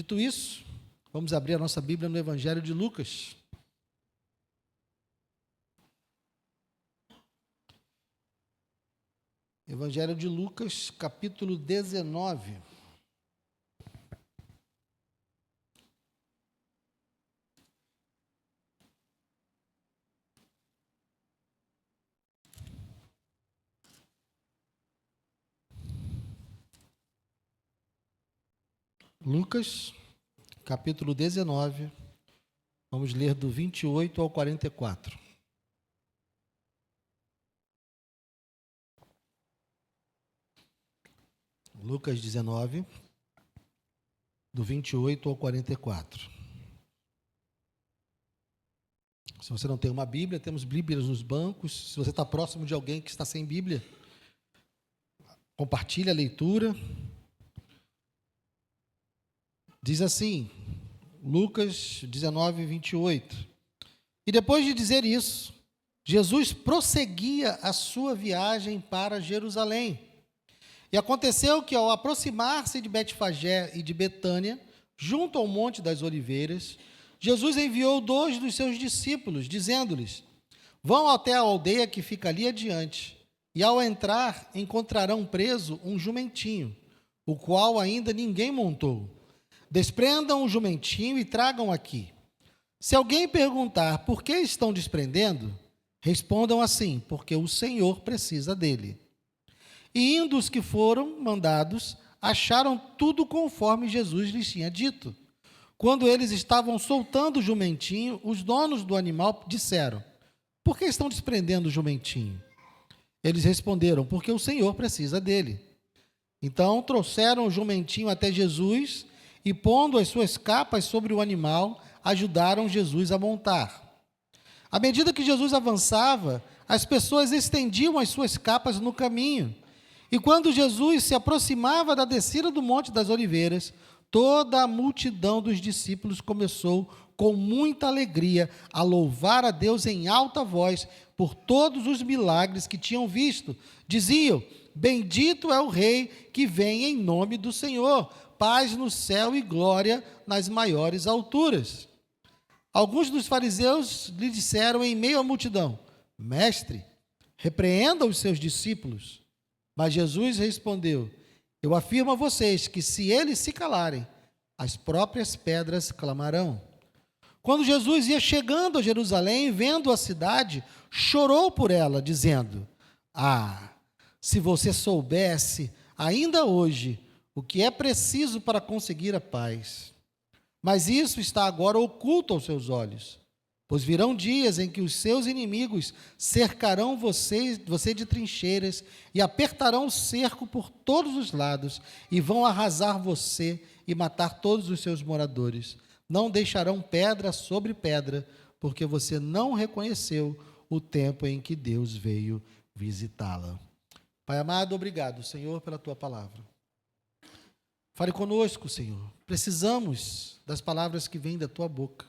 Dito isso, vamos abrir a nossa Bíblia no Evangelho de Lucas. Evangelho de Lucas, capítulo 19. Lucas, capítulo 19, vamos ler do 28 ao 44. Lucas 19, do 28 ao 44. Se você não tem uma Bíblia, temos Bíblias nos bancos. Se você está próximo de alguém que está sem Bíblia, compartilhe a leitura. Diz assim, Lucas 19, 28. E depois de dizer isso, Jesus prosseguia a sua viagem para Jerusalém. E aconteceu que, ao aproximar-se de Betfagé e de Betânia, junto ao Monte das Oliveiras, Jesus enviou 2 dos seus discípulos, dizendo-lhes: vão até a aldeia que fica ali adiante, e ao entrar encontrarão preso um jumentinho, o qual ainda ninguém montou. Desprendam o jumentinho e tragam aqui. Se alguém perguntar por que estão desprendendo, respondam assim: porque o Senhor precisa dele. E indo os que foram mandados, acharam tudo conforme Jesus lhes tinha dito. Quando eles estavam soltando o jumentinho, os donos do animal disseram: por que estão desprendendo o jumentinho? Eles responderam: porque o Senhor precisa dele. Então trouxeram o jumentinho até Jesus e, pondo as suas capas sobre o animal, ajudaram Jesus a montar. À medida que Jesus avançava, as pessoas estendiam as suas capas no caminho. E quando Jesus se aproximava da descida do Monte das Oliveiras, toda a multidão dos discípulos começou, com muita alegria, a louvar a Deus em alta voz por todos os milagres que tinham visto. Diziam: bendito é o Rei que vem em nome do Senhor, paz no céu e glória nas maiores alturas. Alguns dos fariseus lhe disseram em meio à multidão: mestre, repreenda os seus discípulos. Mas Jesus respondeu: eu afirmo a vocês que, se eles se calarem, as próprias pedras clamarão. Quando Jesus ia chegando a Jerusalém, vendo a cidade, chorou por ela, dizendo: se você soubesse, ainda hoje, o que é preciso para conseguir a paz. Mas isso está agora oculto aos seus olhos. Pois virão dias em que os seus inimigos cercarão você de trincheiras e apertarão o cerco por todos os lados e vão arrasar você e matar todos os seus moradores. Não deixarão pedra sobre pedra, porque você não reconheceu o tempo em que Deus veio visitá-la. Pai amado, obrigado, Senhor, pela tua palavra. Fale conosco, Senhor. Precisamos das palavras que vêm da tua boca.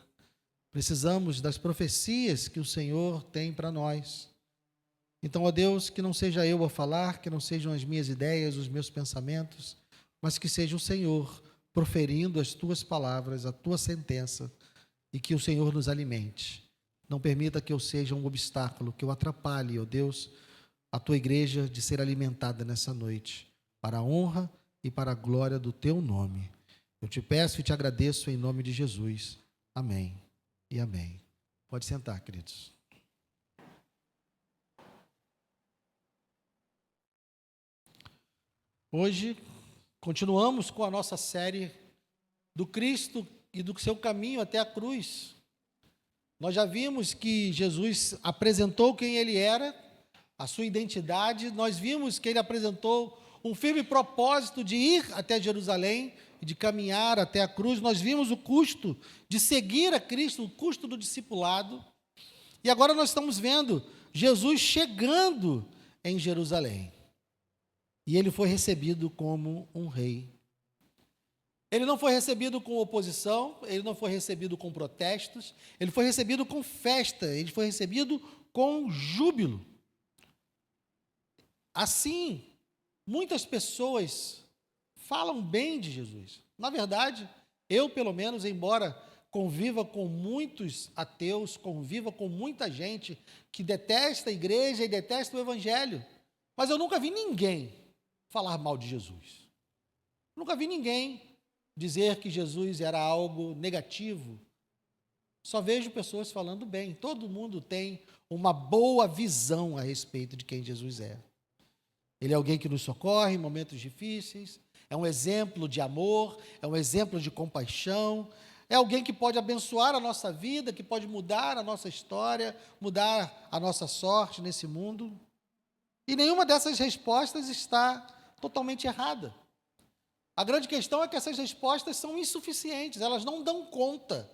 Precisamos das profecias que o Senhor tem para nós. Então, ó Deus, que não seja eu a falar, que não sejam as minhas ideias, os meus pensamentos, mas que seja o Senhor proferindo as tuas palavras, a tua sentença, e que o Senhor nos alimente. Não permita que eu seja um obstáculo, que eu atrapalhe, ó Deus, a tua igreja de ser alimentada nessa noite, para a honra e para a glória do teu nome. Eu te peço e te agradeço em nome de Jesus. Amém e amém. Pode sentar, queridos. Hoje, continuamos com a nossa série do Cristo e do seu caminho até a cruz. Nós já vimos que Jesus apresentou quem ele era, a sua identidade. Nós vimos que ele apresentou um firme propósito de ir até Jerusalém e de caminhar até a cruz. Nós vimos o custo de seguir a Cristo, o custo do discipulado. E agora nós estamos vendo Jesus chegando em Jerusalém. E ele foi recebido como um rei. Ele não foi recebido com oposição, ele não foi recebido com protestos, ele foi recebido com festa, ele foi recebido com júbilo. Assim, muitas pessoas falam bem de Jesus. Na verdade, Eu, pelo menos, embora conviva com muitos ateus, conviva com muita gente que detesta a igreja e detesta o evangelho, mas eu nunca vi ninguém falar mal de Jesus. Nunca vi ninguém dizer que Jesus era algo negativo. Só vejo pessoas falando bem. Todo mundo tem uma boa visão a respeito de quem Jesus é. Ele é alguém que nos socorre em momentos difíceis, é um exemplo de amor, é um exemplo de compaixão, é alguém que pode abençoar a nossa vida, que pode mudar a nossa história, mudar a nossa sorte nesse mundo. E nenhuma dessas respostas está totalmente errada. A grande questão é que essas respostas são insuficientes, elas não dão conta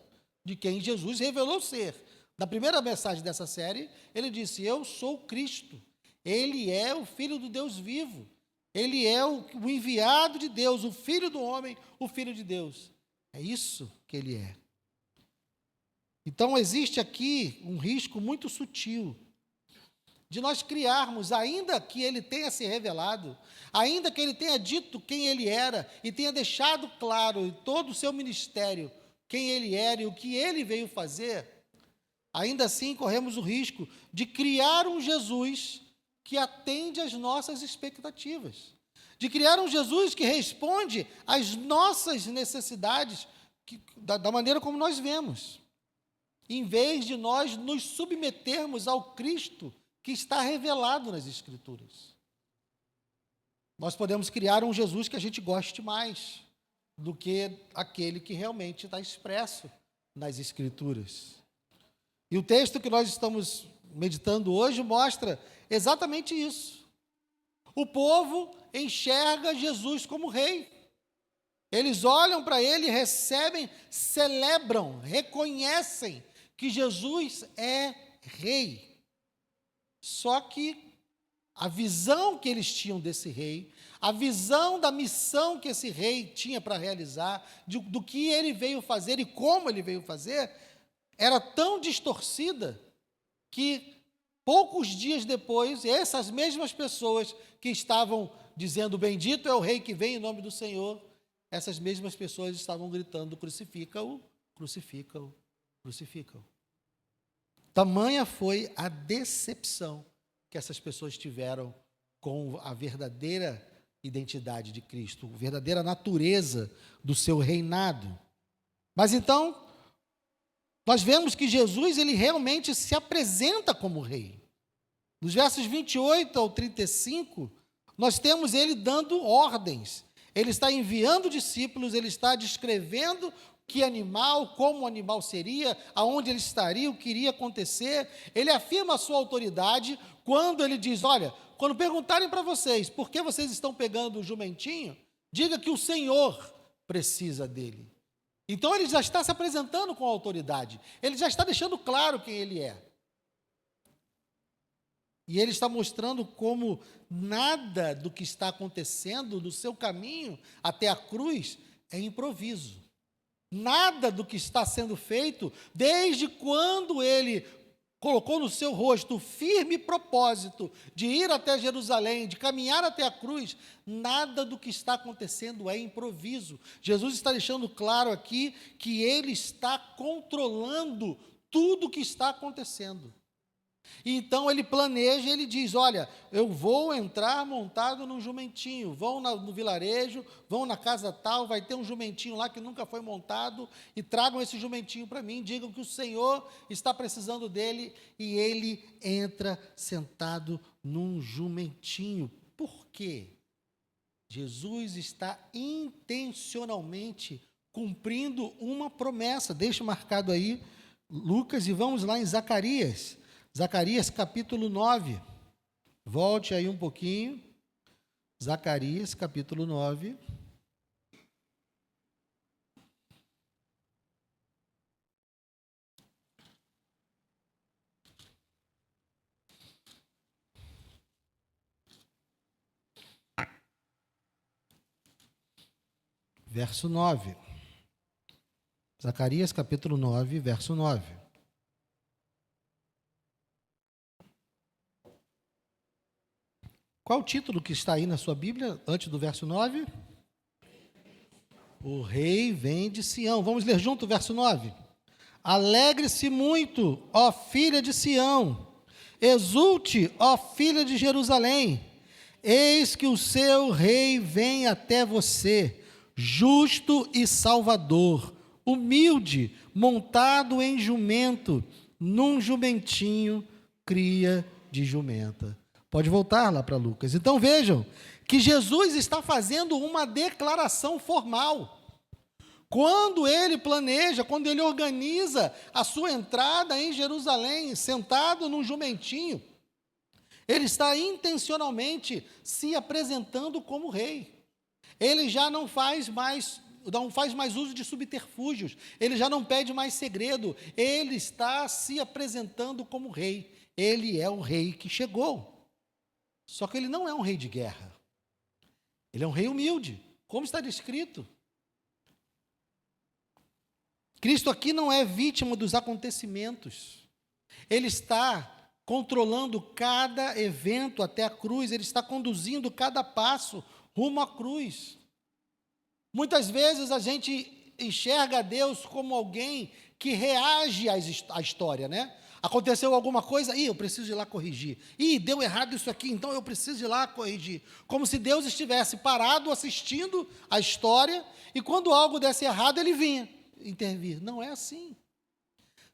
de quem Jesus revelou ser. Na primeira mensagem dessa série, ele disse: eu sou Cristo. Ele é o Filho do Deus vivo. Ele é o enviado de Deus, o Filho do homem, o Filho de Deus. É isso que ele é. Então, existe aqui um risco muito sutil de nós criarmos, ainda que ele tenha se revelado, ainda que ele tenha dito quem ele era e tenha deixado claro em todo o seu ministério quem ele era e o que ele veio fazer, ainda assim corremos o risco de criar um Jesus que atende às nossas expectativas, de criar um Jesus que responde às nossas necessidades da maneira como nós vemos, em vez de nós nos submetermos ao Cristo que está revelado nas Escrituras. Nós podemos criar um Jesus que a gente goste mais do que aquele que realmente está expresso nas Escrituras. E o texto que nós estamos meditando hoje mostra exatamente isso. O povo enxerga Jesus como rei. Eles olham para ele, recebem, celebram, reconhecem que Jesus é rei. Só que a visão que eles tinham desse rei, a visão da missão que esse rei tinha para realizar, do que ele veio fazer e como ele veio fazer, era tão distorcida que poucos dias depois, essas mesmas pessoas que estavam dizendo: bendito é o rei que vem em nome do Senhor, essas mesmas pessoas estavam gritando: crucifica-o, crucifica-o, crucifica-o. Tamanha foi a decepção que essas pessoas tiveram com a verdadeira identidade de Cristo, a verdadeira natureza do seu reinado. Mas então, nós vemos que Jesus, ele realmente se apresenta como rei. Nos versos 28 ao 35, nós temos ele dando ordens. Ele está enviando discípulos, ele está descrevendo que animal, como o animal seria, aonde ele estaria, o que iria acontecer. Ele afirma a sua autoridade quando ele diz: olha, quando perguntarem para vocês por que vocês estão pegando o jumentinho, diga que o Senhor precisa dele. Então ele já está se apresentando com autoridade, ele já está deixando claro quem ele é. E ele está mostrando como nada do que está acontecendo no seu caminho até a cruz é improviso. Nada do que está sendo feito, desde quando ele colocou no seu rosto o firme propósito de ir até Jerusalém, de caminhar até a cruz, nada do que está acontecendo é improviso. Jesus está deixando claro aqui que ele está controlando tudo o que está acontecendo. E então ele planeja, ele diz: olha, eu vou entrar montado num jumentinho, vão no vilarejo, vão na casa tal, vai ter um jumentinho lá que nunca foi montado, e tragam esse jumentinho para mim, digam que o Senhor está precisando dele, e ele entra sentado num jumentinho. Por quê? Jesus está intencionalmente cumprindo uma promessa. Deixa marcado aí Lucas e vamos lá em Zacarias. Zacarias capítulo 9, volte aí um pouquinho, Zacarias capítulo 9, verso 9, Zacarias capítulo 9, verso 9. Qual o título que está aí na sua Bíblia, antes do verso 9? O rei vem de Sião. Vamos ler junto o verso 9. Alegre-se muito, ó filha de Sião. Exulte, ó filha de Jerusalém. Eis que o seu rei vem até você, justo e salvador, humilde, montado em jumento, num jumentinho, cria de jumenta. Pode voltar lá para Lucas. Então vejam que Jesus está fazendo uma declaração formal. Quando ele planeja, quando ele organiza a sua entrada em Jerusalém, sentado num jumentinho, ele está intencionalmente se apresentando como rei. Ele já não faz mais uso de subterfúgios, ele já não pede mais segredo, ele está se apresentando como rei. Ele é o rei que chegou. Só que ele não é um rei de guerra. Ele é um rei humilde, como está descrito. Cristo aqui não é vítima dos acontecimentos. Ele está controlando cada evento até a cruz, ele está conduzindo cada passo rumo à cruz. Muitas vezes a gente enxerga Deus como alguém que reage à história, né? Aconteceu alguma coisa, eu preciso ir lá corrigir. Deu errado isso aqui, então eu preciso ir lá corrigir. Como se Deus estivesse parado assistindo a história e quando algo desse errado, ele vinha intervir. Não é assim.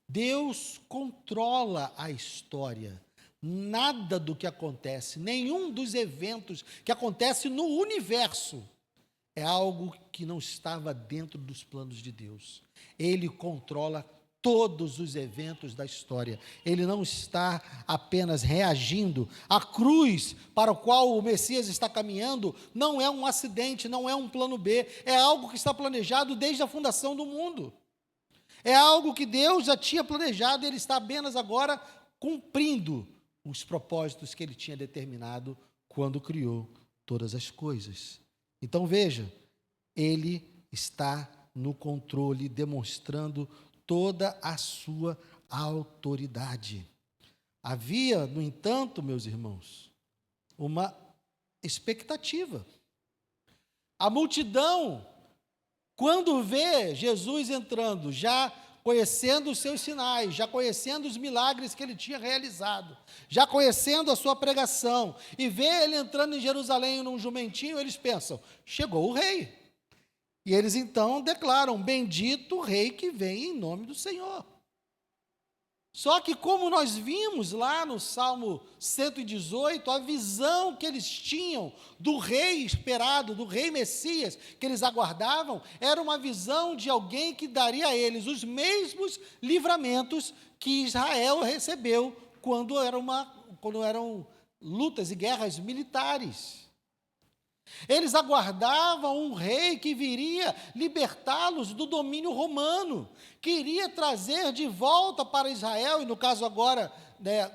Deus controla a história. Nada do que acontece, nenhum dos eventos que acontece no universo é algo que não estava dentro dos planos de Deus. Ele controla todos os eventos da história. Ele não está apenas reagindo. A cruz para o qual o Messias está caminhando não é um acidente, não é um plano B, é algo que está planejado desde a fundação do mundo. É algo que Deus já tinha planejado e ele está apenas agora cumprindo os propósitos que ele tinha determinado quando criou todas as coisas. Então veja, ele está no controle, demonstrando toda a sua autoridade. Havia, no entanto, meus irmãos, uma expectativa. A multidão, quando vê Jesus entrando, já conhecendo os seus sinais, já conhecendo os milagres que ele tinha realizado, já conhecendo a sua pregação, e vê ele entrando em Jerusalém num jumentinho, eles pensam, chegou o rei. E eles então declaram, bendito o rei que vem em nome do Senhor. Só que como nós vimos lá no Salmo 118, a visão que eles tinham do rei esperado, do rei Messias, que eles aguardavam, era uma visão de alguém que daria a eles os mesmos livramentos que Israel recebeu quando eram lutas e guerras militares. Eles aguardavam um rei que viria libertá-los do domínio romano, que iria trazer de volta para Israel, e no caso agora,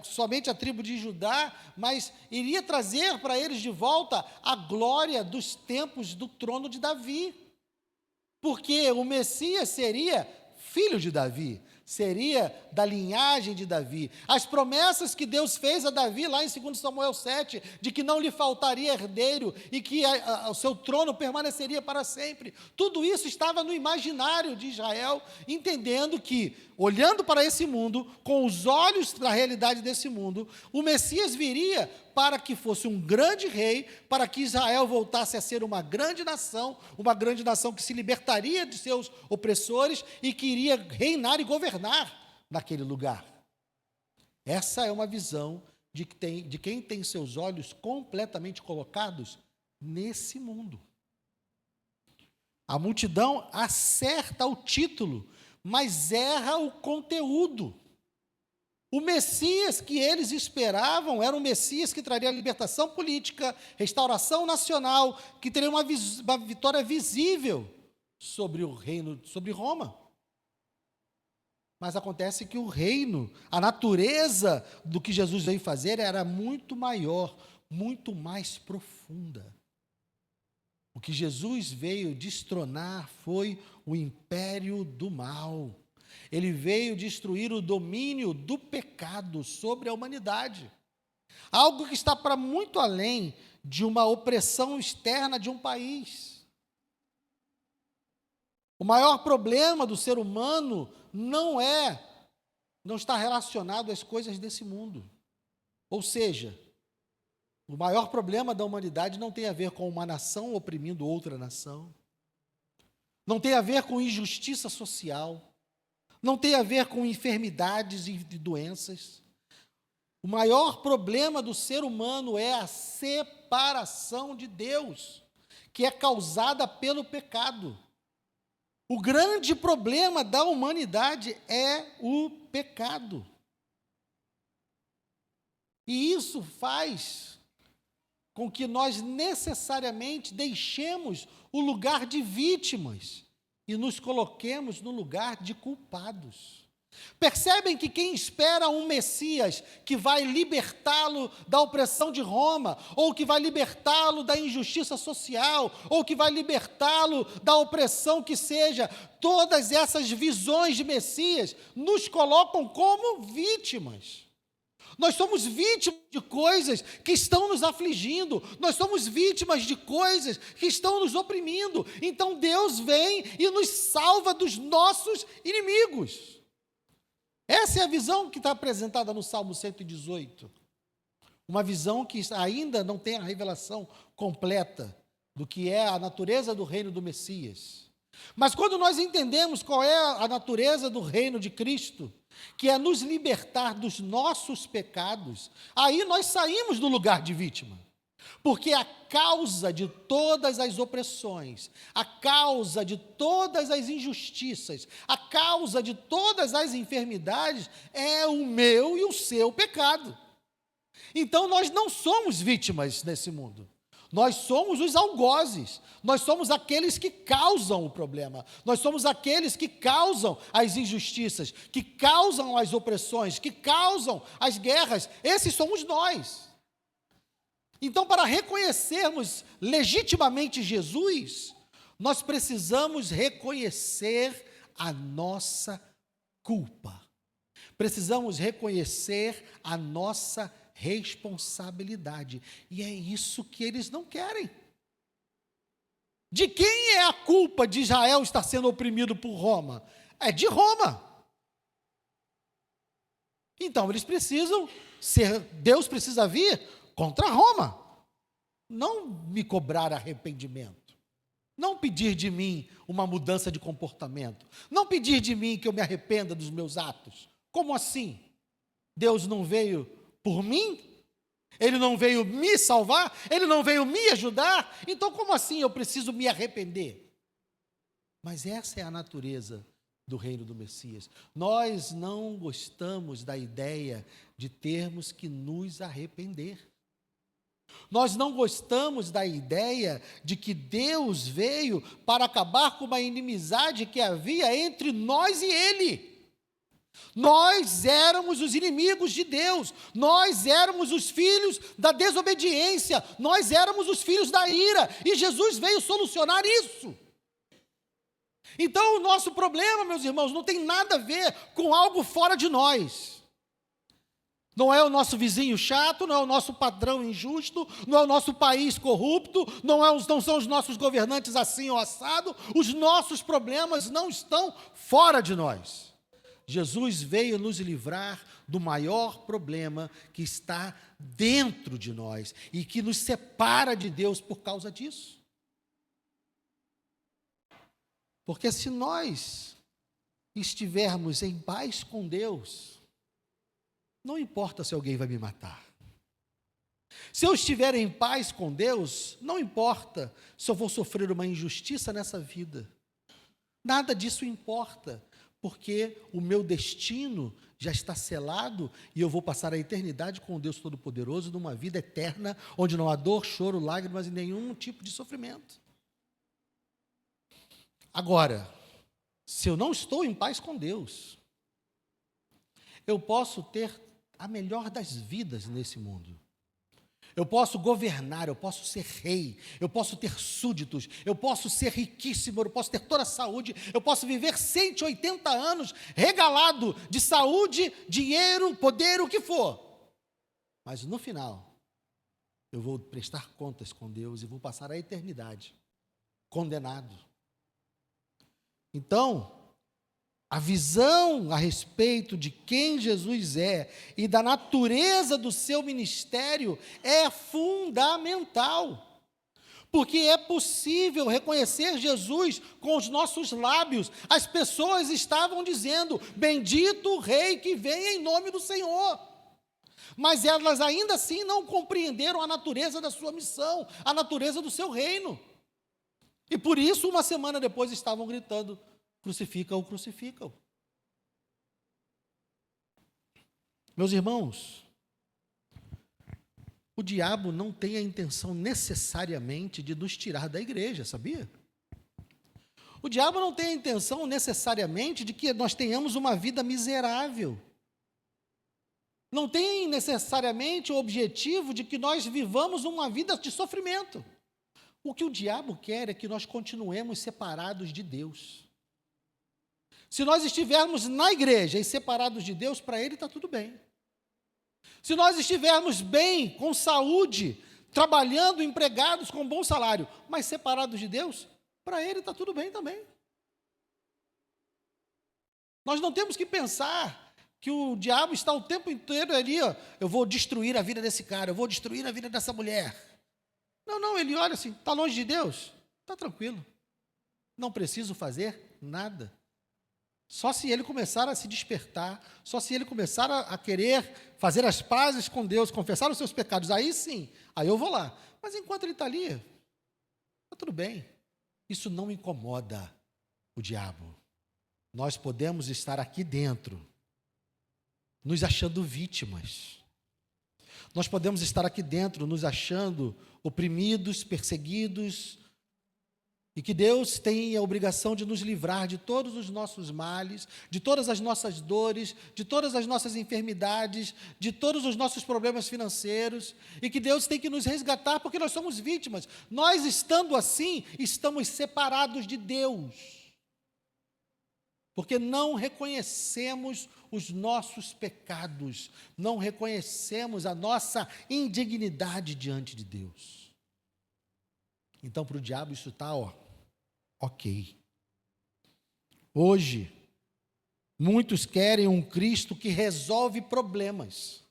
somente a tribo de Judá, mas iria trazer para eles de volta a glória dos tempos do trono de Davi, porque o Messias seria filho de Davi, seria da linhagem de Davi. As promessas que Deus fez a Davi, lá em 2 Samuel 7, de que não lhe faltaria herdeiro e que o seu trono permaneceria para sempre, tudo isso estava no imaginário de Israel, entendendo que, olhando para esse mundo, com os olhos da realidade desse mundo, o Messias viria para que fosse um grande rei, para que Israel voltasse a ser uma grande nação que se libertaria de seus opressores e que iria reinar e governar naquele lugar. Essa é uma visão de quem tem seus olhos completamente colocados nesse mundo. A multidão acerta o título, mas erra o conteúdo. O Messias que eles esperavam era um Messias que traria libertação política, restauração nacional, que teria uma vitória visível sobre o reino, sobre Roma. Mas acontece que o reino, a natureza do que Jesus veio fazer era muito maior, muito mais profunda. O que Jesus veio destronar foi o império do mal. Ele veio destruir o domínio do pecado sobre a humanidade. Algo que está para muito além de uma opressão externa de um país. O maior problema do ser humano não está relacionado às coisas desse mundo. Ou seja, o maior problema da humanidade não tem a ver com uma nação oprimindo outra nação, não tem a ver com injustiça social, não tem a ver com enfermidades e doenças. O maior problema do ser humano é a separação de Deus, que é causada pelo pecado. O grande problema da humanidade é o pecado. E isso faz com que nós necessariamente deixemos o lugar de vítimas e nos coloquemos no lugar de culpados. Percebem que quem espera um Messias que vai libertá-lo da opressão de Roma, ou que vai libertá-lo da injustiça social, ou que vai libertá-lo da opressão que seja, todas essas visões de Messias nos colocam como vítimas. Nós somos vítimas de coisas que estão nos afligindo, nós somos vítimas de coisas que estão nos oprimindo. Então Deus vem e nos salva dos nossos inimigos. Essa é a visão que está apresentada no Salmo 118. Uma visão que ainda não tem a revelação completa do que é a natureza do reino do Messias. Mas quando nós entendemos qual é a natureza do reino de Cristo, que é nos libertar dos nossos pecados, aí nós saímos do lugar de vítima. Porque a causa de todas as opressões, a causa de todas as injustiças, a causa de todas as enfermidades é o meu e o seu pecado. Então nós não somos vítimas nesse mundo. Nós somos os algozes, nós somos aqueles que causam o problema, nós somos aqueles que causam as injustiças, que causam as opressões, que causam as guerras. Esses somos nós. Então, para reconhecermos legitimamente Jesus, nós precisamos reconhecer a nossa culpa. Precisamos reconhecer a nossa responsabilidade. E é isso que eles não querem. De quem é a culpa de Israel estar sendo oprimido por Roma? É de Roma. Então eles precisam Deus precisa vir contra Roma. Não me cobrar arrependimento. Não pedir de mim uma mudança de comportamento. Não pedir de mim que eu me arrependa dos meus atos. Como assim? Deus não veio por mim? Ele não veio me salvar? Ele não veio me ajudar? Então, como assim eu preciso me arrepender? Mas essa é a natureza do reino do Messias. Nós não gostamos da ideia de termos que nos arrepender. Nós não gostamos da ideia de que Deus veio para acabar com uma inimizade que havia entre nós e Ele. Nós éramos os inimigos de Deus, nós éramos os filhos da desobediência, nós éramos os filhos da ira, e Jesus veio solucionar isso. Então o nosso problema, meus irmãos, não tem nada a ver com algo fora de nós. Não é o nosso vizinho chato, não é o nosso padrão injusto, não é o nosso país corrupto, não são os nossos governantes assim ou assado. Os nossos problemas não estão fora de nós. Jesus veio nos livrar do maior problema que está dentro de nós e que nos separa de Deus por causa disso. Porque se nós estivermos em paz com Deus, não importa se alguém vai me matar. Se eu estiver em paz com Deus, não importa se eu vou sofrer uma injustiça nessa vida. Nada disso importa. Porque o meu destino já está selado e eu vou passar a eternidade com o Deus Todo-Poderoso numa vida eterna, onde não há dor, choro, lágrimas e nenhum tipo de sofrimento. Agora, se eu não estou em paz com Deus, eu posso ter a melhor das vidas nesse mundo. Eu posso governar, eu posso ser rei, eu posso ter súditos, eu posso ser riquíssimo, eu posso ter toda a saúde, eu posso viver 180 anos regalado de saúde, dinheiro, poder, o que for. Mas no final, eu vou prestar contas com Deus e vou passar a eternidade condenado. Então, a visão a respeito de quem Jesus é e da natureza do seu ministério é fundamental. Porque é possível reconhecer Jesus com os nossos lábios. As pessoas estavam dizendo: bendito o Rei que vem em nome do Senhor. Mas elas ainda assim não compreenderam a natureza da sua missão, a natureza do seu reino. E por isso, uma semana depois, estavam gritando: crucifica-o, crucifica-o. Meus irmãos, o diabo não tem a intenção necessariamente de nos tirar da igreja, sabia? O diabo não tem a intenção necessariamente de que nós tenhamos uma vida miserável. Não tem necessariamente o objetivo de que nós vivamos uma vida de sofrimento. O que o diabo quer é que nós continuemos separados de Deus. Se nós estivermos na igreja e separados de Deus, para ele está tudo bem. Se nós estivermos bem, com saúde, trabalhando, empregados com bom salário, mas separados de Deus, para ele está tudo bem também. Nós não temos que pensar que o diabo está o tempo inteiro ali, ó, eu vou destruir a vida desse cara, eu vou destruir a vida dessa mulher. Não, ele olha assim, está longe de Deus? Está tranquilo. Não preciso fazer nada. Só se ele começar a se despertar, só se ele começar a querer fazer as pazes com Deus, confessar os seus pecados, aí sim, aí eu vou lá. Mas enquanto ele está ali, está tudo bem. Isso não incomoda o diabo. Nós podemos estar aqui dentro, nos achando vítimas. Nós podemos estar aqui dentro, nos achando oprimidos, perseguidos, e que Deus tem a obrigação de nos livrar de todos os nossos males, de todas as nossas dores, de todas as nossas enfermidades, de todos os nossos problemas financeiros, e que Deus tem que nos resgatar porque nós somos vítimas. Nós, estando assim, estamos separados de Deus, porque não reconhecemos os nossos pecados, não reconhecemos a nossa indignidade diante de Deus. Então, para o diabo isso está, ok. Hoje, muitos querem um Cristo que resolve problemas.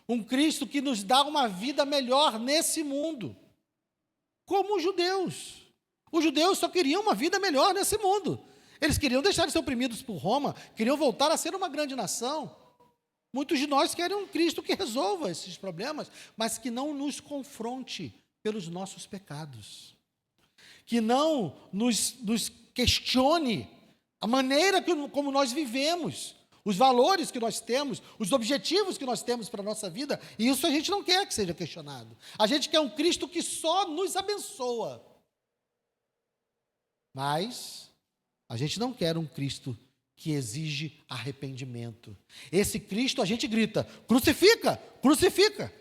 Um Cristo que nos dá uma vida melhor nesse mundo. Como os judeus. Os judeus só queriam uma vida melhor nesse mundo. Eles queriam deixar de ser oprimidos por Roma, queriam voltar a ser uma grande nação. Muitos de nós querem um Cristo que resolva esses problemas, mas que não nos confronte pelos nossos pecados, que não nos questione a maneira como nós vivemos, os valores que nós temos, os objetivos que nós temos para a nossa vida, e isso a gente não quer que seja questionado. A gente quer um Cristo que só nos abençoa, mas a gente não quer um Cristo que exige arrependimento. Esse Cristo a gente grita: crucifica, crucifica.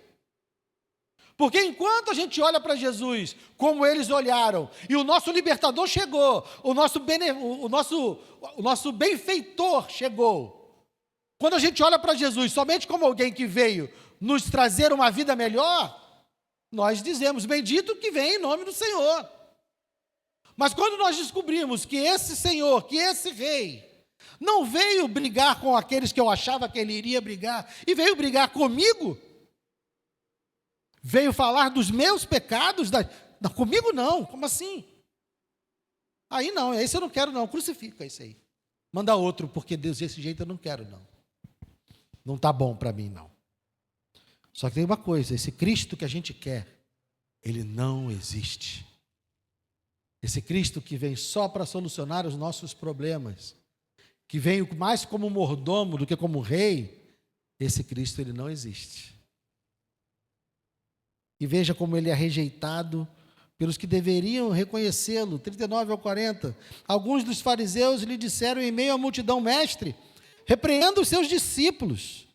Porque enquanto a gente olha para Jesus como eles olharam, e o nosso libertador chegou, o nosso benfeitor chegou, quando a gente olha para Jesus somente como alguém que veio nos trazer uma vida melhor, nós dizemos: bendito que vem em nome do Senhor. Mas quando nós descobrimos que esse Senhor, que esse Rei, não veio brigar com aqueles que eu achava que ele iria brigar, e veio brigar comigo, veio falar dos meus pecados, não, comigo não, como assim? Aí não, esse eu não quero não, crucifica esse aí. Manda outro, porque Deus, desse jeito eu não quero não. Não está bom para mim não. Só que tem uma coisa, esse Cristo que a gente quer, ele não existe. Esse Cristo que vem só para solucionar os nossos problemas, que vem mais como mordomo do que como rei, esse Cristo ele não existe. E veja como ele é rejeitado pelos que deveriam reconhecê-lo. 39 ao 40. Alguns dos fariseus lhe disseram em meio à multidão: mestre, repreenda os seus discípulos.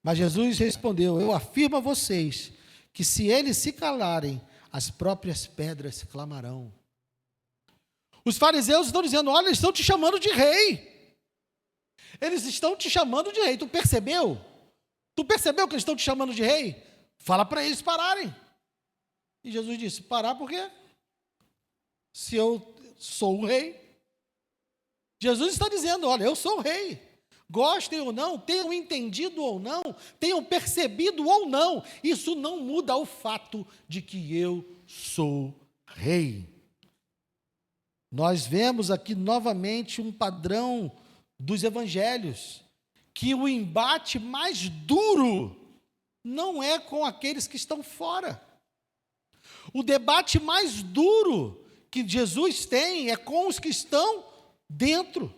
Mas Jesus respondeu: eu afirmo a vocês que se eles se calarem, as próprias pedras clamarão. Os fariseus estão dizendo: olha, eles estão te chamando de rei. Eles estão te chamando de rei. Tu percebeu? Tu percebeu que eles estão te chamando de rei? Fala para eles pararem. E Jesus disse: parar por quê? Se eu sou o rei, Jesus está dizendo: olha, eu sou o rei. Gostem ou não, tenham entendido ou não, tenham percebido ou não, isso não muda o fato de que eu sou rei. Nós vemos aqui novamente um padrão dos evangelhos, que o embate mais duro não é com aqueles que estão fora. O debate mais duro que Jesus tem é com os que estão dentro.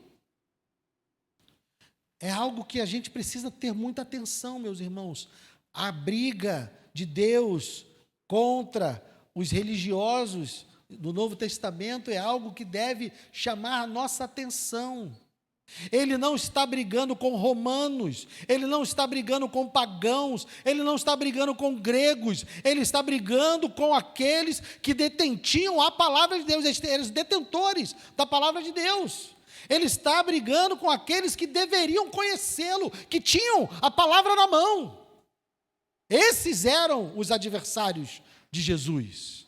É algo que a gente precisa ter muita atenção, meus irmãos. A briga de Deus contra os religiosos do Novo Testamento é algo que deve chamar a nossa atenção. Ele não está brigando com romanos, ele não está brigando com pagãos, ele não está brigando com gregos, ele está brigando com aqueles que detinham a palavra de Deus, eles detentores da palavra de Deus. Ele está brigando com aqueles que deveriam conhecê-lo, que tinham a palavra na mão. Esses eram os adversários de Jesus.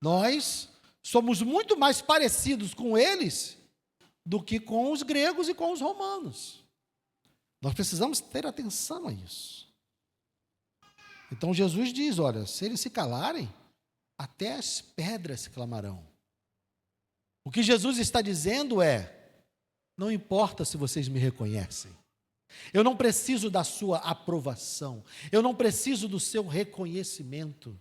Nós somos muito mais parecidos com eles do que com os gregos e com os romanos. Nós precisamos ter atenção a isso. Então Jesus diz, olha, se eles se calarem, até as pedras clamarão. O que Jesus está dizendo é: não importa se vocês me reconhecem, eu não preciso da sua aprovação, eu não preciso do seu reconhecimento.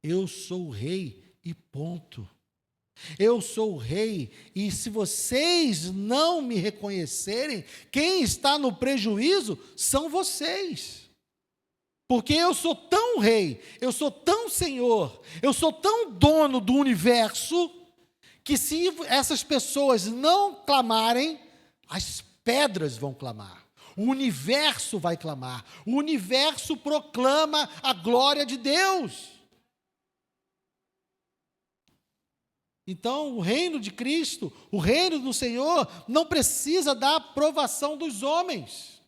Eu sou o rei e ponto. Eu sou o rei, e se vocês não me reconhecerem, quem está no prejuízo são vocês. Porque eu sou tão rei, eu sou tão senhor, eu sou tão dono do universo, que se essas pessoas não clamarem, as pedras vão clamar. O universo vai clamar. O universo proclama a glória de Deus. Então, o reino de Cristo, o reino do Senhor, não precisa da aprovação dos homens.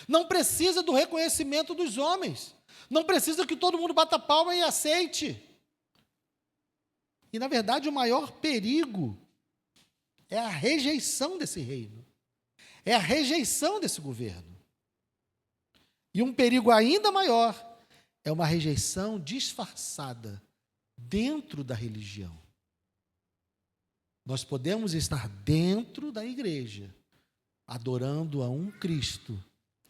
Não precisa do reconhecimento dos homens. Não precisa que todo mundo bata palma e aceite. E, na verdade, o maior perigo é a rejeição desse reino. É a rejeição desse governo. E um perigo ainda maior é uma rejeição disfarçada dentro da religião. Nós podemos estar dentro da igreja, adorando a um Cristo,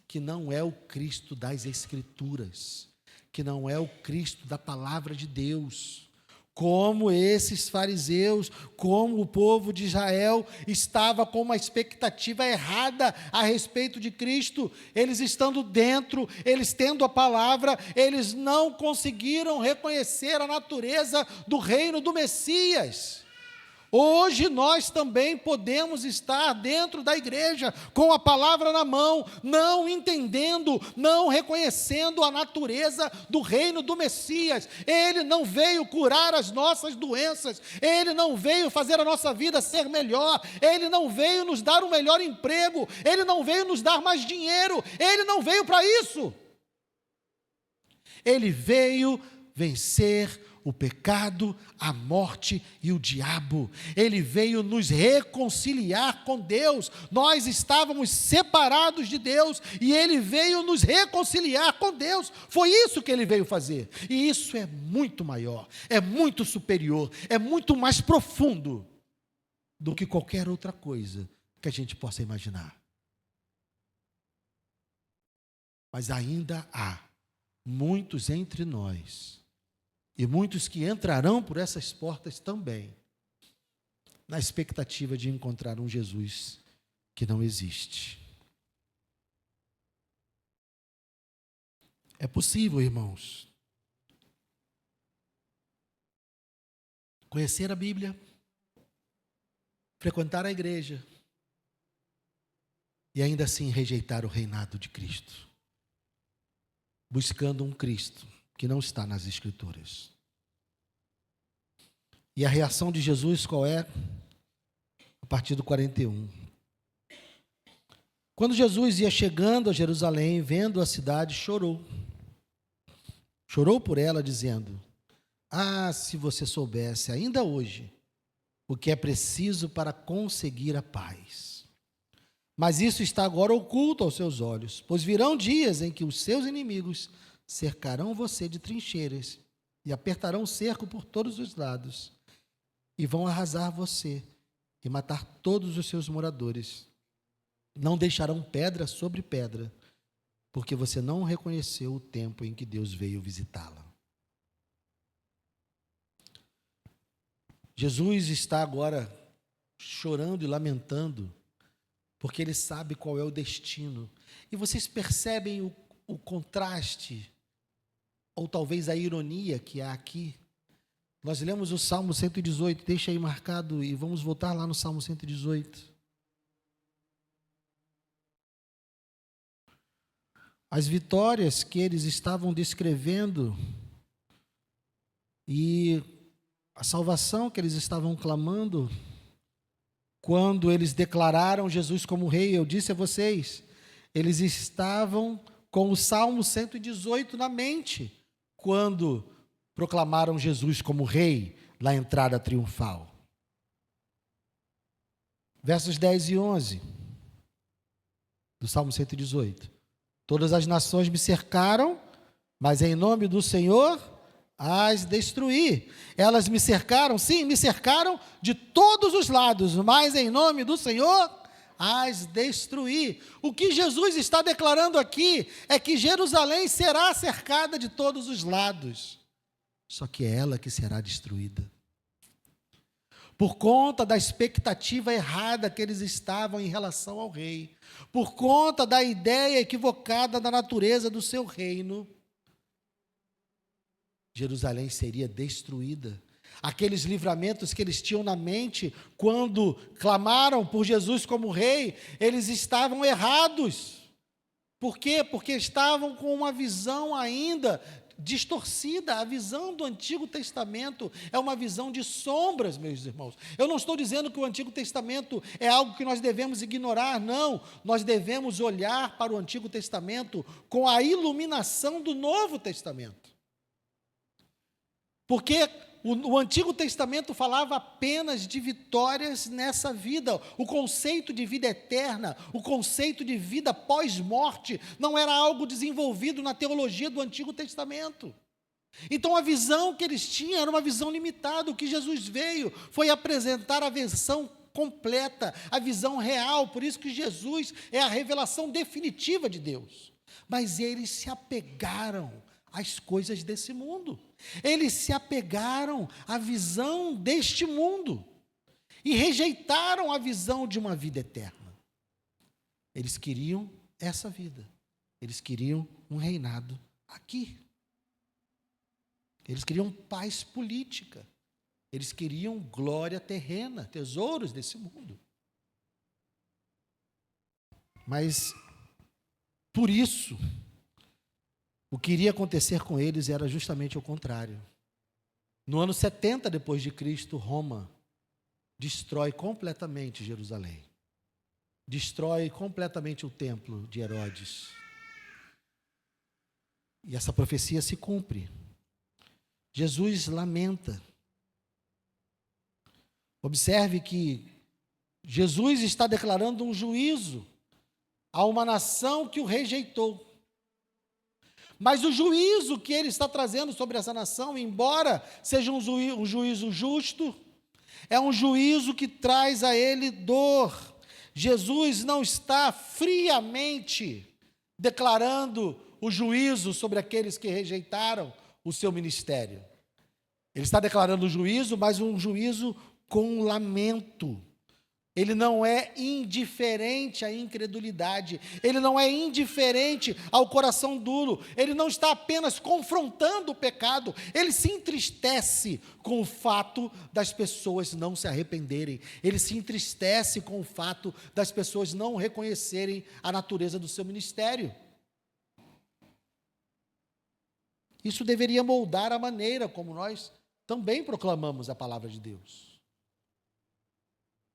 que não é o Cristo das Escrituras, que não é o Cristo da palavra de Deus. Como esses fariseus, como o povo de Israel estava com uma expectativa errada a respeito de Cristo, eles estando dentro, eles tendo a palavra, eles não conseguiram reconhecer a natureza do reino do Messias. Hoje nós também podemos estar dentro da igreja com a palavra na mão, não entendendo, não reconhecendo a natureza do reino do Messias. Ele não veio curar as nossas doenças, ele não veio fazer a nossa vida ser melhor, ele não veio nos dar um melhor emprego, ele não veio nos dar mais dinheiro, ele não veio para isso. Ele veio vencer o pecado, a morte e o diabo. Ele veio nos reconciliar com Deus. Nós estávamos separados de Deus e ele veio nos reconciliar com Deus. Foi isso que ele veio fazer. E isso é muito maior, é muito superior, é muito mais profundo do que qualquer outra coisa que a gente possa imaginar. Mas ainda há muitos entre nós, e muitos que entrarão por essas portas também, na expectativa de encontrar um Jesus que não existe. É possível, irmãos, conhecer a Bíblia, frequentar a igreja e ainda assim rejeitar o reinado de Cristo, buscando um Cristo que não está nas Escrituras. E a reação de Jesus qual é? A partir do 41. Quando Jesus ia chegando a Jerusalém, vendo a cidade, chorou. Chorou por ela, dizendo: ah, se você soubesse, ainda hoje, o que é preciso para conseguir a paz. Mas isso está agora oculto aos seus olhos, pois virão dias em que os seus inimigos cercarão você de trincheiras e apertarão o cerco por todos os lados, e vão arrasar você e matar todos os seus moradores. Não deixarão pedra sobre pedra, porque você não reconheceu o tempo em que Deus veio visitá-la. Jesus está agora chorando e lamentando, porque ele sabe qual é o destino. E vocês percebem o contraste, ou talvez a ironia que há aqui. Nós lemos o Salmo 118, deixa aí marcado e vamos voltar lá no Salmo 118. As vitórias que eles estavam descrevendo e a salvação que eles estavam clamando, quando eles declararam Jesus como rei, eu disse a vocês, eles estavam com o Salmo 118 na mente, quando proclamaram Jesus como rei na entrada triunfal. Versos 10 e 11 do Salmo 118. Todas as nações me cercaram, mas em nome do Senhor as destruí. Elas me cercaram, sim, me cercaram de todos os lados, mas em nome do Senhor as destruí. O que Jesus está declarando aqui é que Jerusalém será cercada de todos os lados, só que é ela que será destruída. Por conta da expectativa errada que eles estavam em relação ao rei, por conta da ideia equivocada da natureza do seu reino, Jerusalém seria destruída. Aqueles livramentos que eles tinham na mente, quando clamaram por Jesus como rei, eles estavam errados. Por quê? Porque estavam com uma visão ainda distorcida. A visão do Antigo Testamento é uma visão de sombras, meus irmãos. Eu não estou dizendo que o Antigo Testamento é algo que nós devemos ignorar, não. Nós devemos olhar para o Antigo Testamento com a iluminação do Novo Testamento. Porque o Antigo Testamento falava apenas de vitórias nessa vida. O conceito de vida eterna, o conceito de vida pós-morte, não era algo desenvolvido na teologia do Antigo Testamento. Então a visão que eles tinham era uma visão limitada. O que Jesus veio foi apresentar a versão completa, a visão real. Por isso que Jesus é a revelação definitiva de Deus. Mas eles se apegaram às coisas desse mundo. Eles se apegaram à visão deste mundo e rejeitaram a visão de uma vida eterna. Eles queriam essa vida. Eles queriam um reinado aqui. Eles queriam paz política. Eles queriam glória terrena, tesouros desse mundo. Mas, por isso, o que iria acontecer com eles era justamente o contrário. No ano 70 depois de Cristo, Roma destrói completamente Jerusalém. Destrói completamente o templo de Herodes. E essa profecia se cumpre. Jesus lamenta. Observe que Jesus está declarando um juízo a uma nação que o rejeitou. Mas o juízo que ele está trazendo sobre essa nação, embora seja um juízo justo, é um juízo que traz a ele dor. Jesus não está friamente declarando o juízo sobre aqueles que rejeitaram o seu ministério. Ele está declarando o juízo, mas um juízo com lamento. Ele não é indiferente à incredulidade, ele não é indiferente ao coração duro, ele não está apenas confrontando o pecado, ele se entristece com o fato das pessoas não se arrependerem, ele se entristece com o fato das pessoas não reconhecerem a natureza do seu ministério. Isso deveria moldar a maneira como nós também proclamamos a palavra de Deus.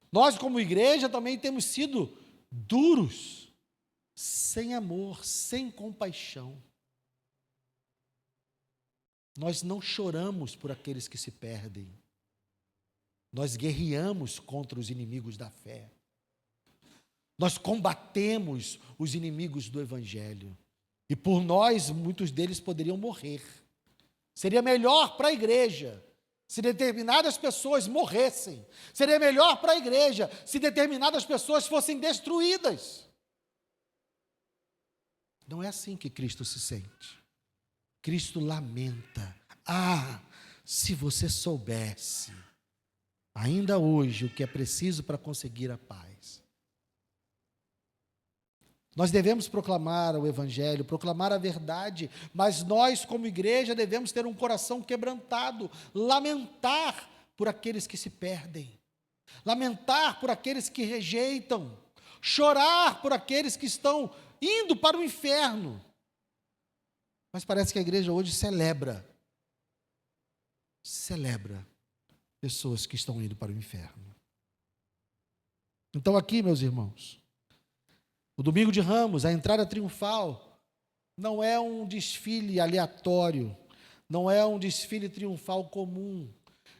Nós, como igreja, também temos sido duros, sem amor, sem compaixão. Nós não choramos por aqueles que se perdem. Nós guerreamos contra os inimigos da fé. Nós combatemos os inimigos do Evangelho. E por nós, muitos deles poderiam morrer. Seria melhor para a igreja se determinadas pessoas morressem. Seria melhor para a igreja se determinadas pessoas fossem destruídas. Não é assim que Cristo se sente. Cristo lamenta. Se você soubesse, ainda hoje, o que é preciso para conseguir a paz. Nós devemos proclamar o Evangelho, proclamar a verdade, mas nós, como igreja, devemos ter um coração quebrantado, lamentar por aqueles que se perdem, lamentar por aqueles que rejeitam, chorar por aqueles que estão indo para o inferno. Mas parece que a igreja hoje celebra pessoas que estão indo para o inferno. Então aqui, meus irmãos, o domingo de Ramos, a entrada triunfal, não é um desfile aleatório, não é um desfile triunfal comum.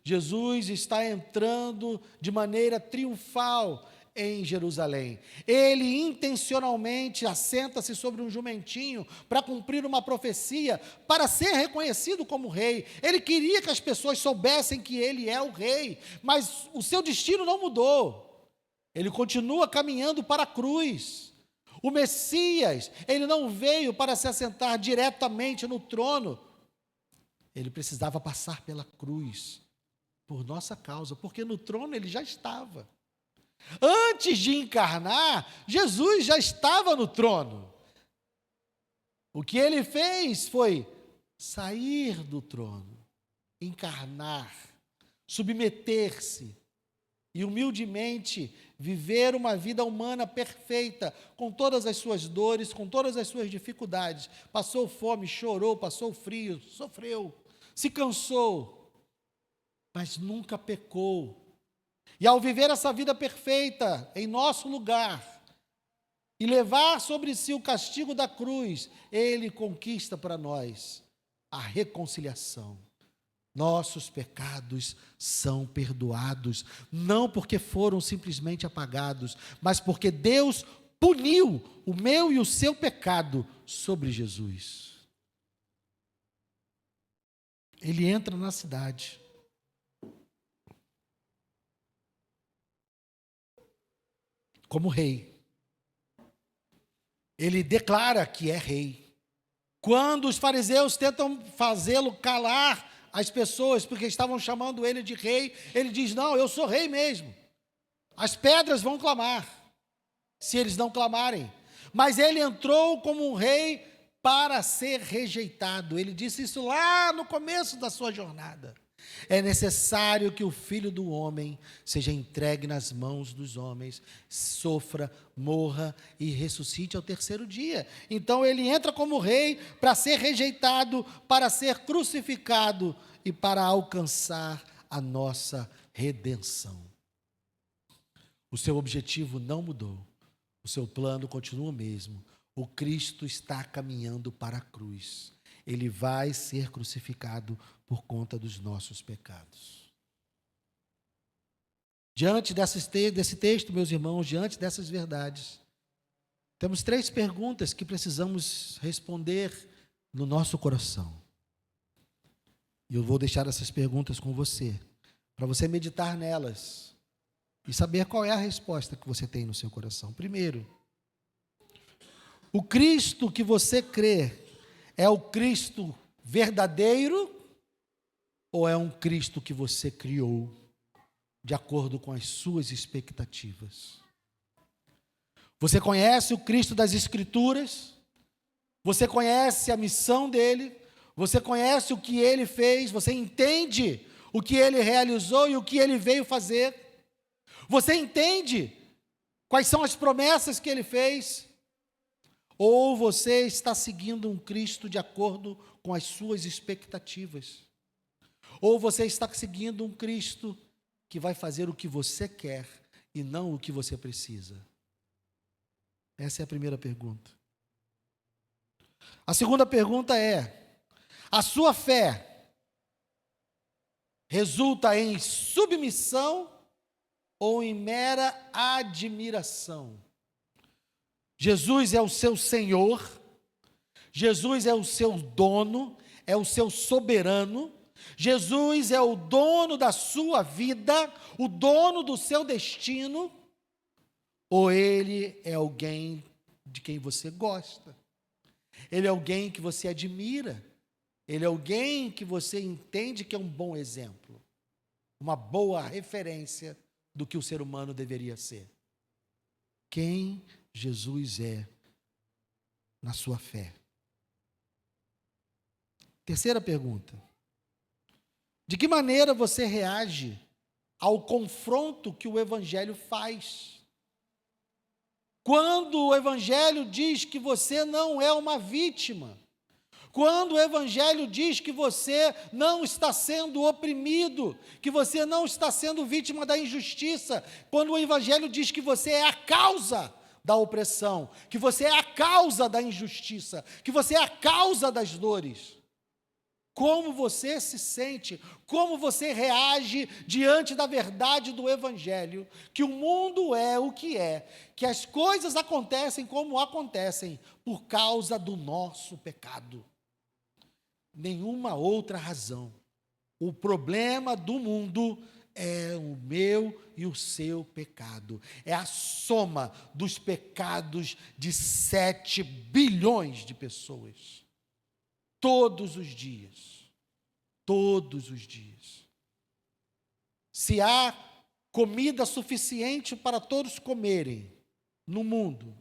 Jesus está entrando de maneira triunfal em Jerusalém. Ele intencionalmente assenta-se sobre um jumentinho para cumprir uma profecia, para ser reconhecido como rei. Ele queria que as pessoas soubessem que ele é o rei, mas o seu destino não mudou. Ele continua caminhando para a cruz. O Messias, ele não veio para se assentar diretamente no trono. Ele precisava passar pela cruz, por nossa causa, porque no trono ele já estava. Antes de encarnar, Jesus já estava no trono. O que ele fez foi sair do trono, encarnar, submeter-se e humildemente viver uma vida humana perfeita, com todas as suas dores, com todas as suas dificuldades. Passou fome, chorou, passou frio, sofreu, se cansou, mas nunca pecou. E ao viver essa vida perfeita em nosso lugar e levar sobre si o castigo da cruz, ele conquista para nós a reconciliação. Nossos pecados são perdoados, não porque foram simplesmente apagados, mas porque Deus puniu o meu e o seu pecado sobre Jesus. Ele entra na cidade. Como rei. Ele declara que é rei. Quando os fariseus tentam fazê-lo calar as pessoas, porque estavam chamando ele de rei, ele diz: não, eu sou rei mesmo. As pedras vão clamar, se eles não clamarem. Mas ele entrou como um rei para ser rejeitado. Ele disse isso lá no começo da sua jornada. É necessário que o Filho do Homem seja entregue nas mãos dos homens, sofra, morra e ressuscite ao terceiro dia. Então ele entra como rei para ser rejeitado, para ser crucificado e para alcançar a nossa redenção. O seu objetivo não mudou, o seu plano continua o mesmo. O Cristo está caminhando para a cruz. Ele vai ser crucificado por conta dos nossos pecados. Diante desse texto, meus irmãos, diante dessas verdades, temos 3 perguntas que precisamos responder no nosso coração. E eu vou deixar essas perguntas com você, para você meditar nelas e saber qual é a resposta que você tem no seu coração. Primeiro, o Cristo que você crê é o Cristo verdadeiro ou é um Cristo que você criou de acordo com as suas expectativas? Você conhece o Cristo das Escrituras? Você conhece a missão dele? Você conhece o que ele fez? Você entende o que ele realizou e o que ele veio fazer? Você entende quais são as promessas que ele fez? Ou você está seguindo um Cristo de acordo com as suas expectativas? Ou você está seguindo um Cristo que vai fazer o que você quer e não o que você precisa? Essa é a primeira pergunta. A segunda pergunta é: a sua fé resulta em submissão ou em mera admiração. Jesus é o seu Senhor, Jesus é o seu dono, é o seu soberano, Jesus é o dono da sua vida, o dono do seu destino, ou ele é alguém de quem você gosta, ele é alguém que você admira, ele é alguém que você entende que é um bom exemplo, uma boa referência do que o ser humano deveria ser. Quem Jesus é na sua fé. Terceira pergunta. De que maneira você reage ao confronto que o Evangelho faz? Quando o Evangelho diz que você não é uma vítima, quando o Evangelho diz que você não está sendo oprimido, que você não está sendo vítima da injustiça, quando o Evangelho diz que você é a causa da opressão, que você é a causa da injustiça, que você é a causa das dores, como você se sente, como você reage diante da verdade do Evangelho, que o mundo é o que é, que as coisas acontecem como acontecem por causa do nosso pecado. Nenhuma outra razão. O problema do mundo é o meu e o seu pecado. É a soma dos pecados de 7 bilhões de pessoas. Todos os dias. Todos os dias. Se há comida suficiente para todos comerem no mundo,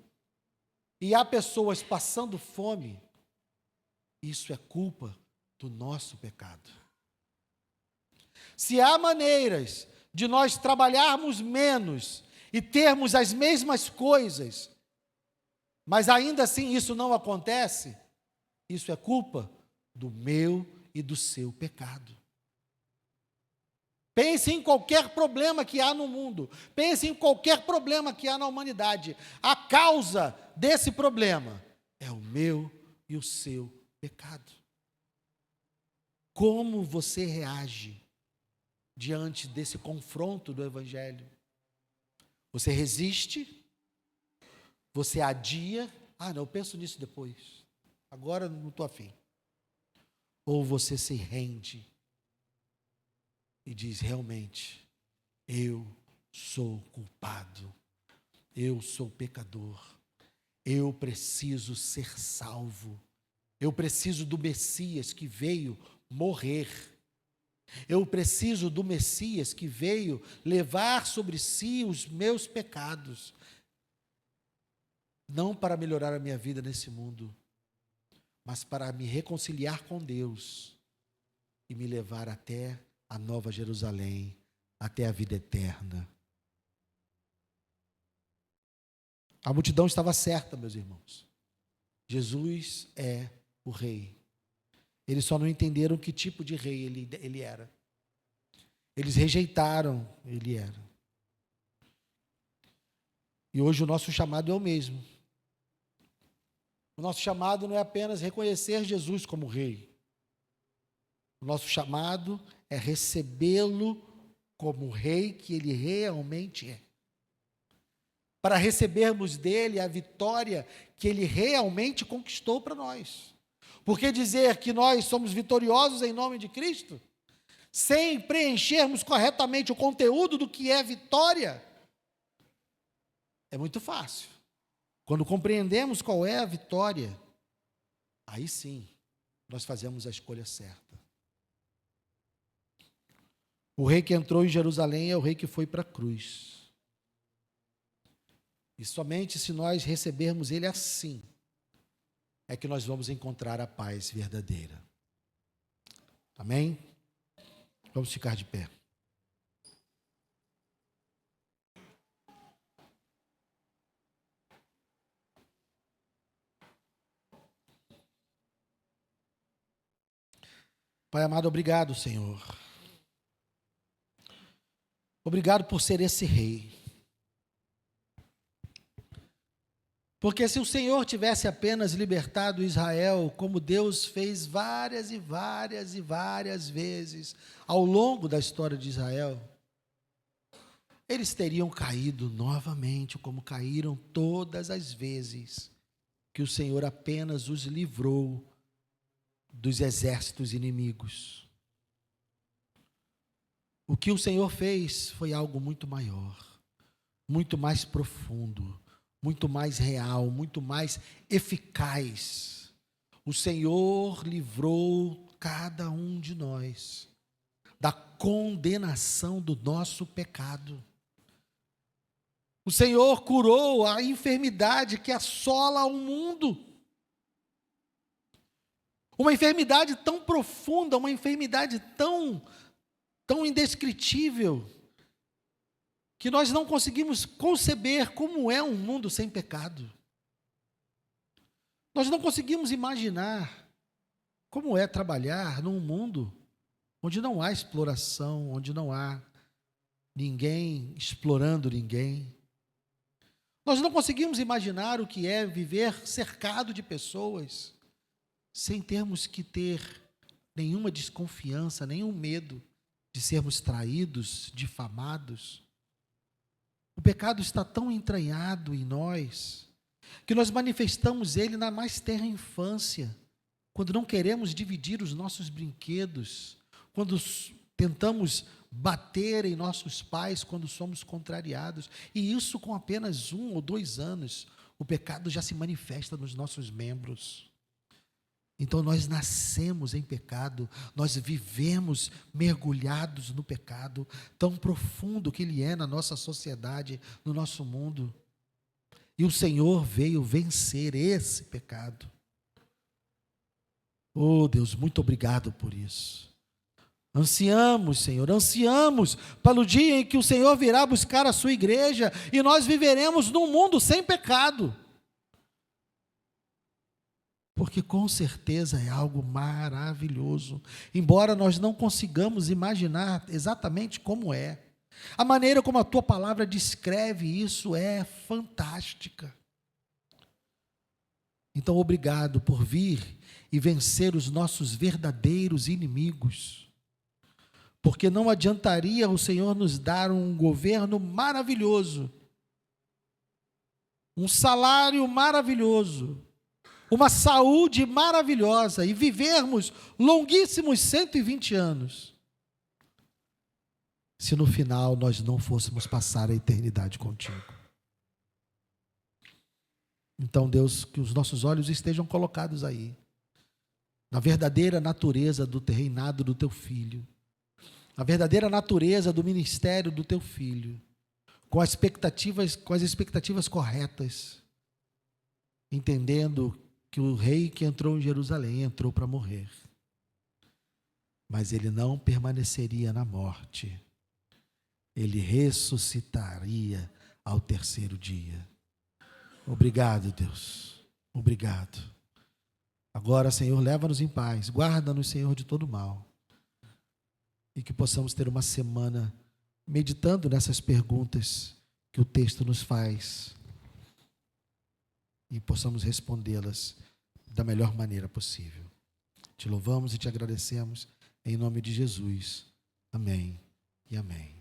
e há pessoas passando fome, isso é culpa do nosso pecado. Se há maneiras de nós trabalharmos menos e termos as mesmas coisas, mas ainda assim isso não acontece, isso é culpa do meu e do seu pecado. Pense em qualquer problema que há no mundo, pense em qualquer problema que há na humanidade. A causa desse problema é o meu e o seu pecado. Como você reage diante desse confronto do Evangelho? Você resiste? Você adia? Ah, não, eu penso nisso depois. Agora não estou afim. Ou você se rende e diz, realmente, eu sou culpado, eu sou pecador, eu preciso ser salvo, eu preciso do Messias que veio morrer, eu preciso do Messias que veio levar sobre si os meus pecados, não para melhorar a minha vida nesse mundo, mas para me reconciliar com Deus e me levar até a Nova Jerusalém, até a vida eterna. A multidão estava certa, meus irmãos. Jesus é o Rei. Eles só não entenderam que tipo de rei ele era. Eles rejeitaram ele era. E hoje o nosso chamado é o mesmo. O nosso chamado não é apenas reconhecer Jesus como Rei. O nosso chamado é recebê-lo como Rei que ele realmente é. Para recebermos dele a vitória que ele realmente conquistou para nós. Porque dizer que nós somos vitoriosos em nome de Cristo, sem preenchermos corretamente o conteúdo do que é vitória, é muito fácil. Quando compreendemos qual é a vitória, aí sim, nós fazemos a escolha certa. O rei que entrou em Jerusalém é o rei que foi para a cruz. E somente se nós recebermos ele assim, é que nós vamos encontrar a paz verdadeira. Amém? Vamos ficar de pé. Pai amado, obrigado, Senhor. Obrigado por ser esse rei. Porque se o Senhor tivesse apenas libertado Israel, como Deus fez várias e várias e várias vezes ao longo da história de Israel, eles teriam caído novamente, como caíram todas as vezes que o Senhor apenas os livrou dos exércitos inimigos. O que o Senhor fez foi algo muito maior, muito mais profundo, muito mais real, muito mais eficaz. O Senhor livrou cada um de nós da condenação do nosso pecado. O Senhor curou a enfermidade que assola o mundo. Uma enfermidade tão profunda, uma enfermidade tão indescritível, que nós não conseguimos conceber como é um mundo sem pecado. Nós não conseguimos imaginar como é trabalhar num mundo onde não há exploração, onde não há ninguém explorando ninguém. Nós não conseguimos imaginar o que é viver cercado de pessoas, sem termos que ter nenhuma desconfiança, nenhum medo de sermos traídos, difamados. O pecado está tão entranhado em nós, que nós manifestamos ele na mais tenra infância, quando não queremos dividir os nossos brinquedos, quando tentamos bater em nossos pais quando somos contrariados, e isso com apenas 1 ou 2 anos, o pecado já se manifesta nos nossos membros. Então nós nascemos em pecado, nós vivemos mergulhados no pecado, tão profundo que ele é na nossa sociedade, no nosso mundo. E o Senhor veio vencer esse pecado. Oh Deus, muito obrigado por isso. Ansiamos, Senhor, ansiamos pelo dia em que o Senhor virá buscar a sua igreja e nós viveremos num mundo sem pecado. Porque com certeza é algo maravilhoso, embora nós não consigamos imaginar exatamente como é. A maneira como a tua palavra descreve isso é fantástica. Então, obrigado por vir e vencer os nossos verdadeiros inimigos. Porque não adiantaria o Senhor nos dar um governo maravilhoso, um salário maravilhoso, uma saúde maravilhosa e vivermos longuíssimos 120 anos, se no final nós não fôssemos passar a eternidade contigo. Então, Deus, que os nossos olhos estejam colocados aí, na verdadeira natureza do reinado do teu Filho, a verdadeira natureza do ministério do teu Filho, com as expectativas corretas, entendendo que o rei que entrou em Jerusalém entrou para morrer, mas ele não permaneceria na morte, ele ressuscitaria ao terceiro dia. Obrigado, Deus, obrigado. Agora, Senhor, leva-nos em paz, guarda-nos, Senhor, de todo mal, e que possamos ter uma semana meditando nessas perguntas que o texto nos faz e possamos respondê-las da melhor maneira possível. Te louvamos e te agradecemos em nome de Jesus. Amém e amém.